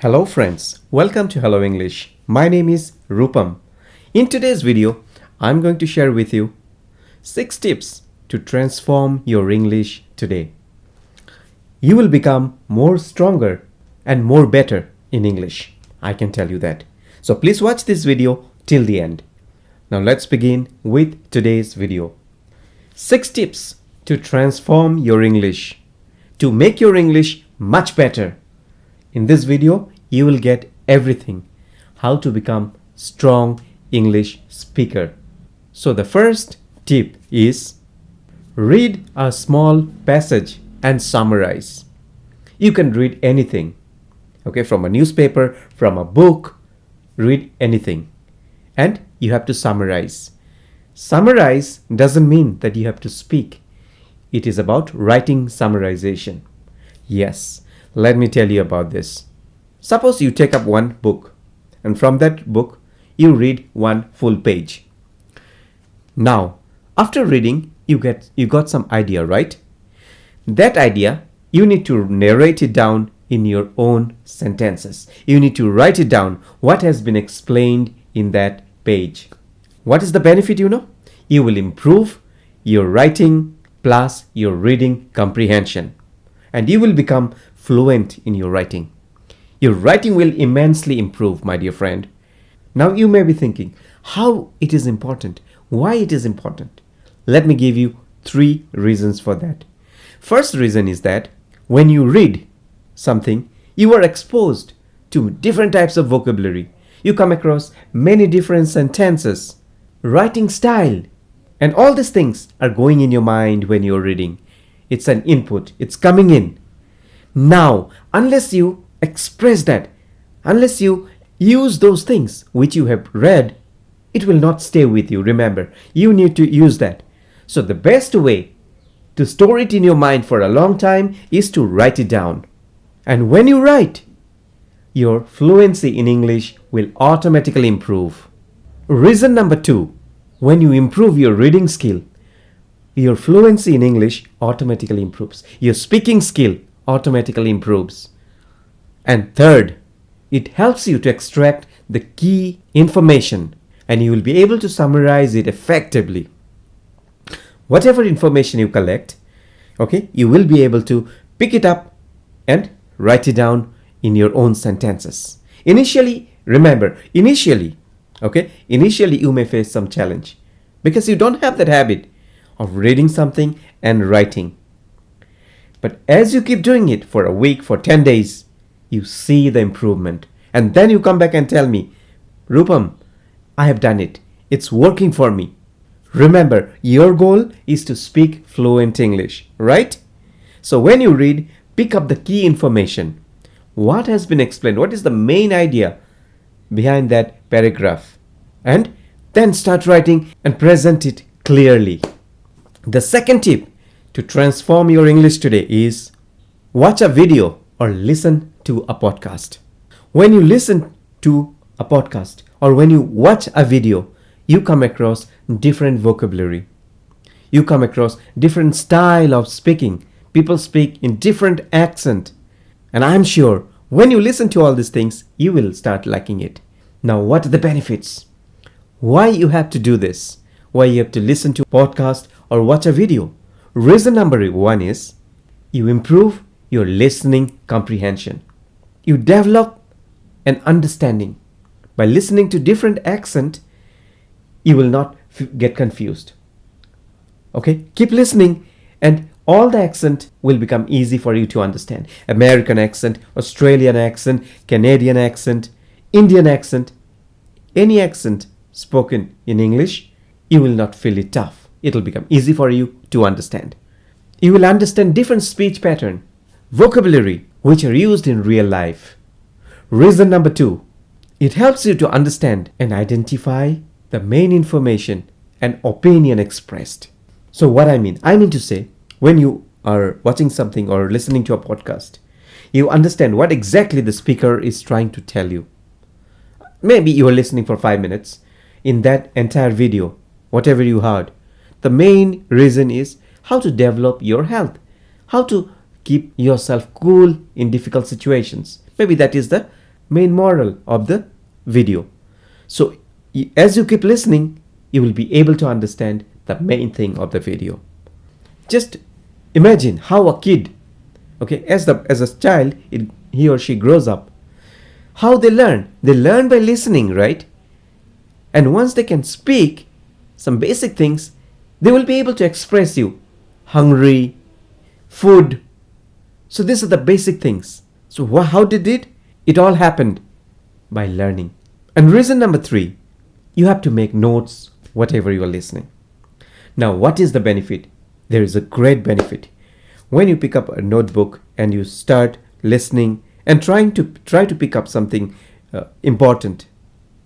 Hello friends, welcome to Hello English. My name is Rupam. In today's video, I'm going to share with you 6 tips to transform your English today. You will become more stronger and more better in English. I can tell you that. So please watch this video till the end. Now let's begin with today's video. 6 tips to transform your English, to make your English much better. In this video, you will get everything, how to become strong English speaker. So the first tip is read a small passage and summarize. You can read anything, okay, from a newspaper, from a book, read anything. And you have to summarize. Summarize doesn't mean that you have to speak. It is about writing summarization. Yes. Let me tell you about this. Suppose you take up one book and from that book you read one full page. Now, after reading, you got some idea, right? That idea, you need to narrate it down in your own sentences. You need to write it down what has been explained in that page. What is the benefit, you know? You will improve your writing plus your reading comprehension. And you will become fluent in your writing. Your writing will immensely improve, my dear friend. Now you may be thinking, how it is important? Why it is important? Let me give you 3 reasons for that. First reason is that when you read something, you are exposed to different types of vocabulary. You come across many different sentences, writing style, and all these things are going in your mind when you're reading. It's an input. It's coming in. Now, unless you express that, unless you use those things which you have read, it will not stay with you. Remember, you need to use that. So the best way to store it in your mind for a long time is to write it down. And when you write, your fluency in English will automatically improve. Reason number 2, when you improve your reading skill, your fluency in English automatically improves. Your speaking skill automatically improves. And third, it helps you to extract the key information and you will be able to summarize it effectively. Whatever information you collect, okay, you will be able to pick it up and write it down in your own sentences. Initially, remember, initially you may face some challenge because you don't have that habit of reading something and writing. But as you keep doing it for a week, for 10 days, you see the improvement. And then you come back and tell me, Rupam, I have done it. It's working for me. Remember, your goal is to speak fluent English, right? So when you read, pick up the key information. What has been explained? What is the main idea behind that paragraph? And then start writing and present it clearly. The second tip to transform your English today is watch a video or listen to a podcast. When you listen to a podcast or when you watch a video, you come across different vocabulary. You come across different style of speaking. People speak in different accent. And I'm sure when you listen to all these things, you will start liking it. Now, what are the benefits? Why you have to do this? Why you have to listen to a podcast or watch a video? Reason number 1 is you improve your listening comprehension. You develop an understanding. By listening to different accent, you will not get confused. Okay, keep listening and all the accent will become easy for you to understand. American accent, Australian accent, Canadian accent, Indian accent, any accent spoken in English, you will not feel it tough. It will become easy for you to understand. You will understand different speech pattern, vocabulary, which are used in real life. Reason number 2, it helps you to understand and identify the main information and opinion expressed. So what I mean to say, when you are watching something or listening to a podcast, you understand what exactly the speaker is trying to tell you. Maybe you are listening for 5 minutes. In that entire video, whatever you heard, the main reason is how to develop your health, how to keep yourself cool in difficult situations. Maybe that is the main moral of the video. So as you keep listening, you will be able to understand the main thing of the video. Just imagine how a kid, okay, as a child, he or she grows up, how they learn. They learn by listening, right? And once they can speak some basic things, they will be able to express you hungry, food. So these are the basic things. So how did it? It all happened by learning. And reason number 3, you have to make notes whatever you are listening. Now, what is the benefit? There is a great benefit. When you pick up a notebook and you start listening and try to pick up something important,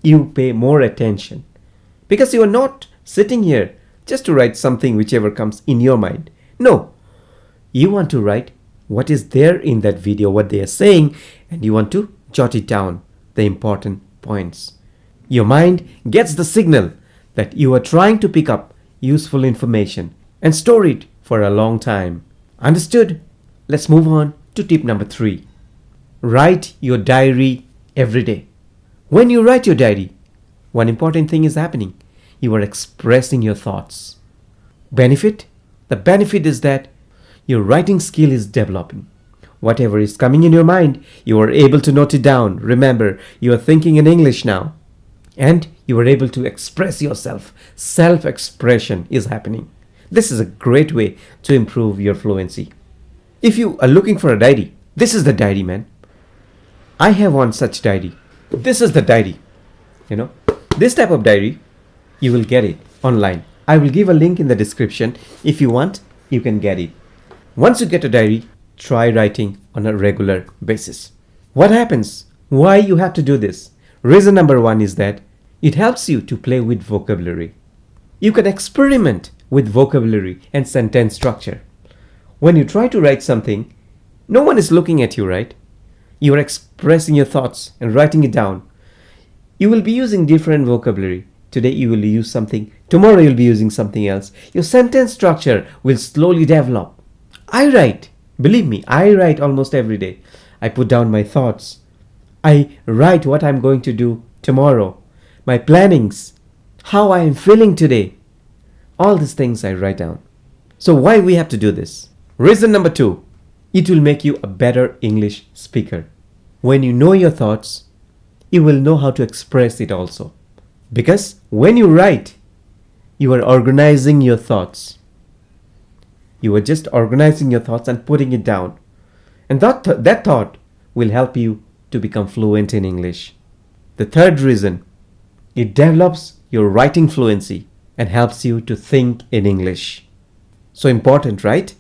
you pay more attention, because you are not sitting here just to write something whichever comes in your mind. No, you want to write what is there in that video, what they are saying, and you want to jot it down, the important points. Your mind gets the signal that you are trying to pick up useful information and store it for a long time. Understood? Let's move on to tip number 3. Write your diary every day. When you write your diary, one important thing is happening. You are expressing your thoughts. Benefit? The benefit is that your writing skill is developing. Whatever is coming in your mind, you are able to note it down. Remember, you are thinking in English now. And you are able to express yourself. Self-expression is happening. This is a great way to improve your fluency. If you are looking for a diary, this is the diary, man. I have one such diary. This is the diary. This type of diary, you will get it online. I will give a link in the description. If you want, you can get it. Once you get a diary, try writing on a regular basis. What happens? Why you have to do this? Reason number 1 is that it helps you to play with vocabulary. You can experiment with vocabulary and sentence structure. When you try to write something, no one is looking at you, right? You are expressing your thoughts and writing it down. You will be using different vocabulary. Today you will use something, tomorrow you'll be using something else. Your sentence structure will slowly develop. I write, believe me, I write almost every day. I put down my thoughts. I write what I'm going to do tomorrow, my plannings, how I am feeling today. All these things I write down. So why we have to do this? Reason number 2, it will make you a better English speaker. When you know your thoughts, you will know how to express it also. Because when you write, you are organizing your thoughts. You are just organizing your thoughts and putting it down. And that thought will help you to become fluent in English. The third reason, it develops your writing fluency and helps you to think in English. So important, right?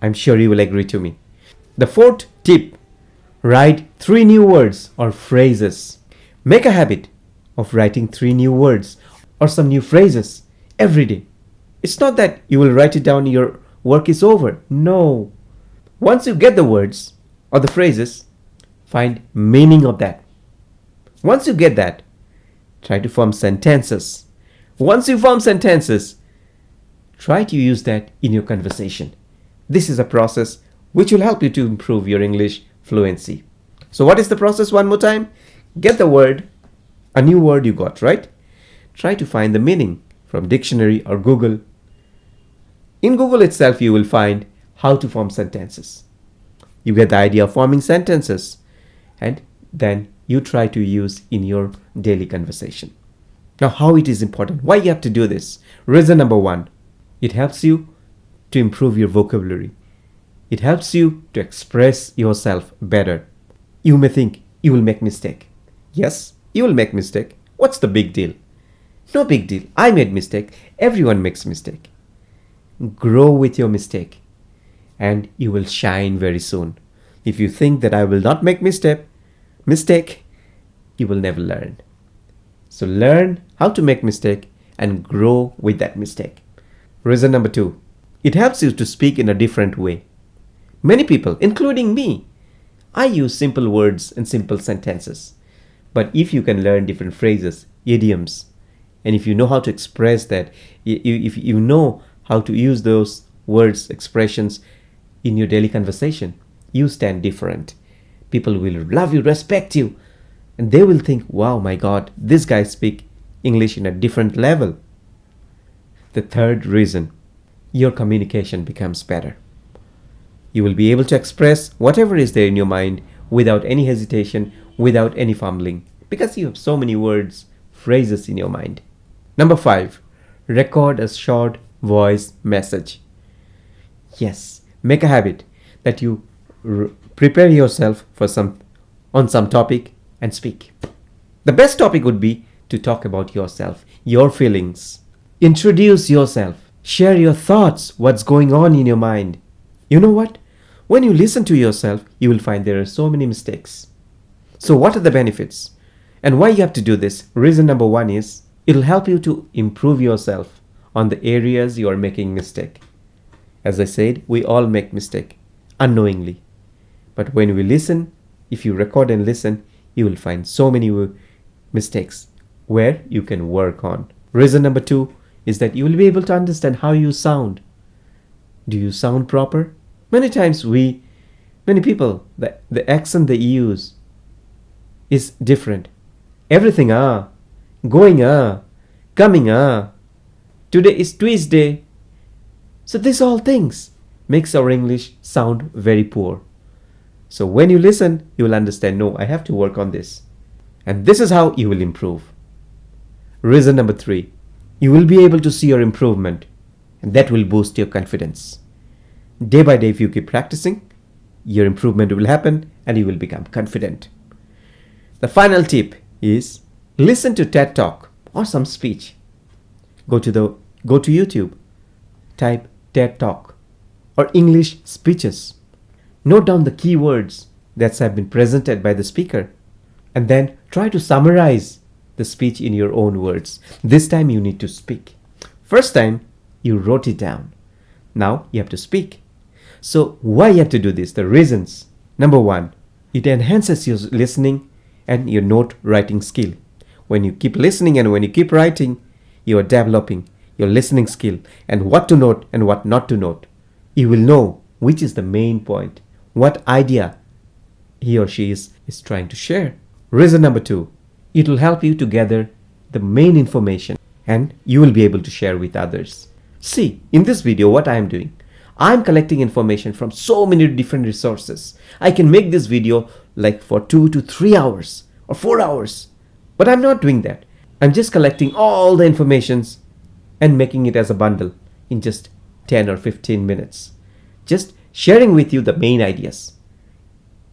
I'm sure you will agree to me. The 4th tip, write 3 new words or phrases. Make a habit of writing 3 new words or some new phrases every day. It's not that you will write it down and your work is over. No. Once you get the words or the phrases, find meaning of that. Once you get that, try to form sentences. Once you form sentences, try to use that in your conversation. This is a process which will help you to improve your English fluency. So what is the process one more time? Get the word, a new word you got, right? Try to find the meaning from dictionary or Google. In Google itself, you will find how to form sentences. You get the idea of forming sentences, and then you try to use in your daily conversation. Now, how it is important, why you have to do this? Reason number 1, it helps you to improve your vocabulary. It helps you to express yourself better. You may think you will make mistake. Yes, you will make mistake. What's the big deal? No big deal. I made mistake. Everyone makes mistake. Grow with your mistake and you will shine very soon. If you think that I will not make mistake, you will never learn. So learn how to make mistake and grow with that mistake. Reason number 2, it helps you to speak in a different way. Many people, including me, I use simple words and simple sentences. But if you can learn different phrases, idioms, and if you know how to express that, if you know how to use those words, expressions in your daily conversation, you stand different. People will love you, respect you. And they will think, wow, my God, this guy speaks English in a different level. The third reason, your communication becomes better. You will be able to express whatever is there in your mind without any hesitation, without any fumbling, because you have so many words, phrases in your mind. Number 5, record a short voice message. Yes, make a habit that you prepare yourself for on some topic and speak. The best topic would be to talk about yourself, your feelings. Introduce yourself. Share your thoughts, what's going on in your mind. You know what? When you listen to yourself, you will find there are so many mistakes. So what are the benefits? And why you have to do this? Reason number 1 is, it'll help you to improve yourself on the areas you are making mistake. As I said, we all make mistake unknowingly. But when we listen, if you record and listen, you will find so many mistakes where you can work on. Reason number 2 is that you will be able to understand how you sound. Do you sound proper? Many times many people, the accent they use is different. Everything going coming today is Tuesday. So these all things makes our English sound very poor. So when you listen, you will understand, no, I have to work on this. And this is how you will improve. Reason number 3, you will be able to see your improvement, and that will boost your confidence. Day by day, if you keep practicing, your improvement will happen and you will become confident. The final tip is listen to TED Talk or some speech. Go to YouTube, type TED Talk or English speeches. Note down the key words that have been presented by the speaker and then try to summarize the speech in your own words. This time you need to speak. First time you wrote it down. Now you have to speak. So why you have to do this? The reasons. Number 1, it enhances your listening and your note writing skill. When you keep listening and when you keep writing, you are developing your listening skill and what to note and what not to note. You will know which is the main point, what idea he or she is trying to share. Reason number 2, it will help you to gather the main information and you will be able to share with others. See, in this video what I am doing, I am collecting information from so many different resources. I can make this video like for 2 to 3 hours or 4 hours, but I'm not doing that. I'm just collecting all the informations and making it as a bundle in just 10 or 15 minutes. Just sharing with you the main ideas.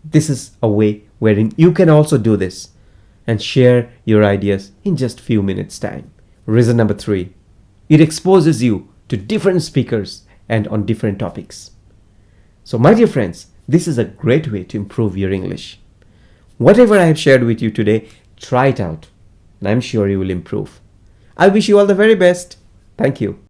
This is a way wherein you can also do this and share your ideas in just few minutes time. Reason number 3, it exposes you to different speakers and on different topics. So my dear friends, this is a great way to improve your English. Whatever I have shared with you today, try it out and I'm sure you will improve. I wish you all the very best. Thank you.